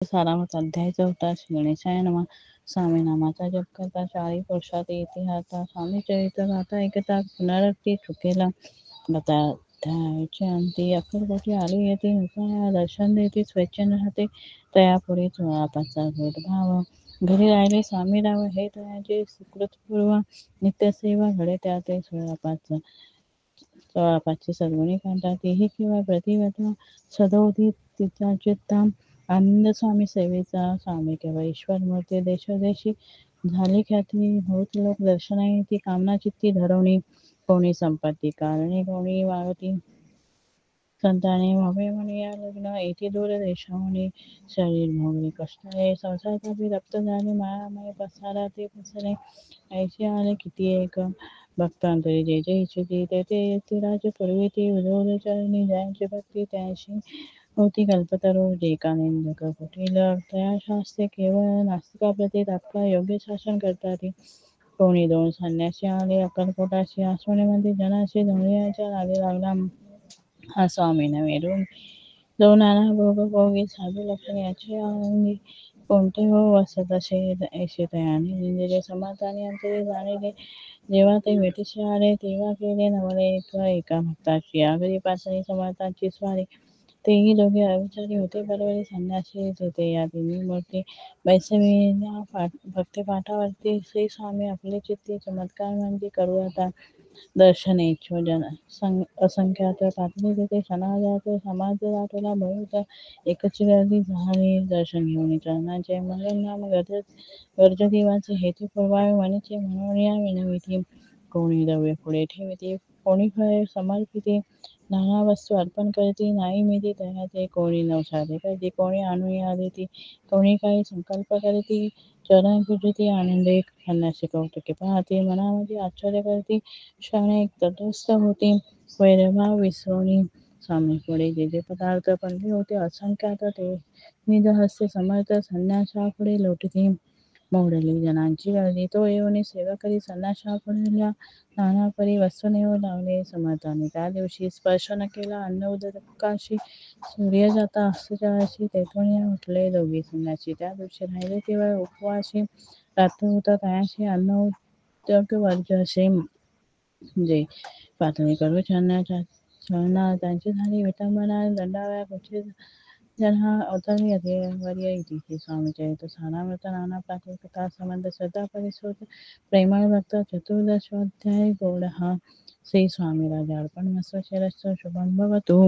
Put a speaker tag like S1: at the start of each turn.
S1: सारामत अध्याय 14 श्री गणेशाय नमः. स्वामी नामाचा जप करता 40 पुरुषात येते हाता. स्वामी चरित्र गाथा ऐकता पुनरक्ती चुकेला अध्यायाचे अंती. अक्कलकोटी आली येते नुसाया दर्शन देते स्वच्छंद राहते तयापुढे चोळापाचा भेदभाव. घरी राहिले स्वामी राव हे तयाचे सुकृतपूर्व नित्यसेवा घडे त्या ते सोळापाचशे सद्गुणी कांता तेही किंवा प्रतिवता सदोदित तिचा चित्ता. आनंद स्वामी सेवेचा स्वामी केवळ ईश्वर मूर्ती देशोदेशी झाली ख्याती. होत लोक दर्शनाई ती कामना चित्ती धरवणी. कोणी संपत्ती कारणे कोणी वागती संताने व्हावे म्हणे या लग्न. येथे दूर देशाहून शरीर भोगले कष्टाळे संसारात रक्त झाले मायामय पसारा ते पसरे. ऐसे आले किती एक भक्तांतरी जे जे इच्छिती ते ते यतिराज पूर्वी ती उजवले चरणी ज्यांची भक्ती त्यांशी होती कल्पतरू. जे का निंदक कुटील तया शास्त्रे केवळ नास्तिकाप्रती तात्काळ योग्य शासन करतात. कोणी दोन संन्यासी आले अक्कलकोटाशी आसवणीमध्ये जनाशी धुळीच्या नादी लागला हा स्वामी नव्हे रूम जो नाना भोगी साधू लक्षण याचे अंगी कोणते हो वसत असे ऐसे तयाने निंदिले समर्थाने अंतरी जाणले. जेव्हा ते भेटीशी आले तेव्हा केले नवले एका भक्ताची आगरी पासणी समर्थांची स्वारी. तेही दोघे अविचारी होते बरोबरी संन्यासी तेथे या तिन्ही मूर्ती बैसविल्या भक्तिपाठावरती. श्री स्वामी आपले चित्ती चमत्कार म्हणजे करू आता दर्शन इच्छो जन असंख्यात पातळी तेथे क्षणाजात समाज दाटला बहुत एकच गर्दी झाली. दर्शन घेऊन चरणांचे नाम गरजती वाचे हेतू पूर्वावे मनीचे म्हणून या विनविती. कोणी द्रव्य पुढे ठेविते कोणी फळे समर्पिते नाना वस्तू अर्पण करती नाही मिती तयाचे. कोणी नवसादे करती कोणी आणूया देती कोणी काही संकल्प करती चरण पूजिती आनंदे संन्यासी कौतुके पाहती मनामध्ये आश्चर्य करती क्षणे एक तटस्थ होती वैरभाव विसरोनी. स्वामी पुढे जे जे पदार्थ पडले होते असंख्यात ते निजहस्ते समर्थ संन्यासापुढे लोटती. मोडली जनांची गर्दी तो येऊन सेवा करी संन्यासापुढल्या नाना परी वस्तू नेऊ लागले. समर्थांनी त्या दिवशी स्पर्श न केला अन्न उदकाशी सूर्य जाता अस्तजळाशी तेथून या उठले दोघे संन्यासी. त्या दिवशी राहिले केवळ उपवासी रात्र होता तयाशी अन्न उदक वर्ज्य असे. जे पातळी करू छळणार त्यांची झाली विटंबना दंडाव्या कुठे जन्हा अवतरणी वर्य इति. स्वामी चरित्र सारामृत नाना प्राकृत कथा संबंध श्रद्धा परिसुत प्रेमळ भक्त चतुर्दशोऽध्याय गौड हा. श्री स्वामी राजा अर्पणमस्तु शिरस्సు शुभं भवतु.